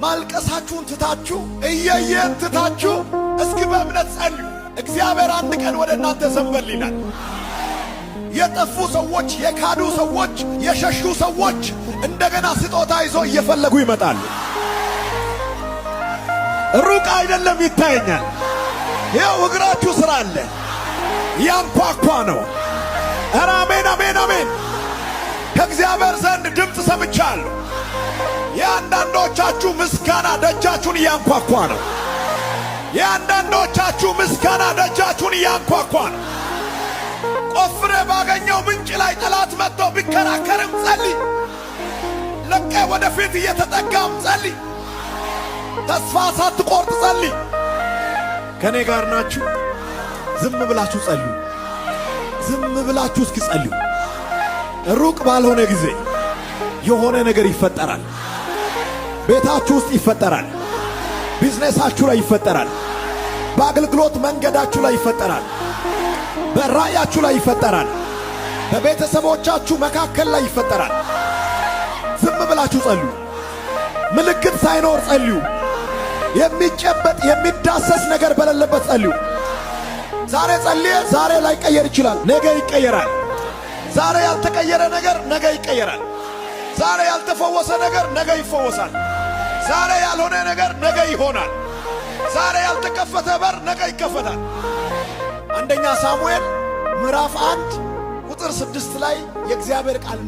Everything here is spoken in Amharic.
ማልቀሳችሁን ትታችሁ እየየን ትታችሁ እስኪ በእምነት ጸልዩ። እግዚአብሔር አንድ ቀን ወደ እናንተ ዘንበል ይላል። የጠፉ ሰዎች፣ የካዱ ሰዎች፣ የሸሹ ሰዎች እንደገና ስጦታ ይዞ እየፈለጉ ይመጣሉ። ሩቅ አይደለም ይታየኛል። ይኸው እግራችሁ ስራ አለ። ያንኳኳ ነው። ኧረ አሜን አሜን አሜን። ከእግዚአብሔር ዘንድ ድምፅ ሰምቻለሁ። የአንዳንዶቻችሁ ምስጋና ደጃችሁን እያንኳኳ ነው። የአንዳንዶቻችሁ ምስጋና ደጃችሁን እያንኳኳ ነው። ቆፍሬ ባገኘው ምንጭ ላይ ጠላት መጥቶ ቢከራከርም ጸልይ። ለቀ ወደፊት እየተጠጋም ጸልይ። ተስፋ ሳትቆርጥ ጸልይ። ከኔ ጋር ናችሁ? ዝም ብላችሁ ጸልዩ። ዝም ብላችሁ እስኪ ጸልዩ። ሩቅ ባልሆነ ጊዜ የሆነ ነገር ይፈጠራል። ቤታችሁ ውስጥ ይፈጠራል። ቢዝነሳችሁ ላይ ይፈጠራል። በአገልግሎት መንገዳችሁ ላይ ይፈጠራል። በራእያችሁ ላይ ይፈጠራል። በቤተሰቦቻችሁ መካከል ላይ ይፈጠራል። ዝም ብላችሁ ጸልዩ። ምልክት ሳይኖር ጸልዩ። የሚጨበጥ የሚዳሰስ ነገር በሌለበት ጸልዩ። ዛሬ ጸልየ ዛሬ ላይ ቀየር ይችላል፣ ነገ ይቀየራል። ዛሬ ያልተቀየረ ነገር ነገ ይቀየራል። ዛሬ ያልተፈወሰ ነገር ነገ ይፈወሳል። ዛሬ ያልሆነ ነገር ነገ ይሆናል። ዛሬ ያልተከፈተ በር ነገ ይከፈታል። አንደኛ ሳሙኤል ምዕራፍ 1 ቁጥር 6 ላይ የእግዚአብሔር ቃል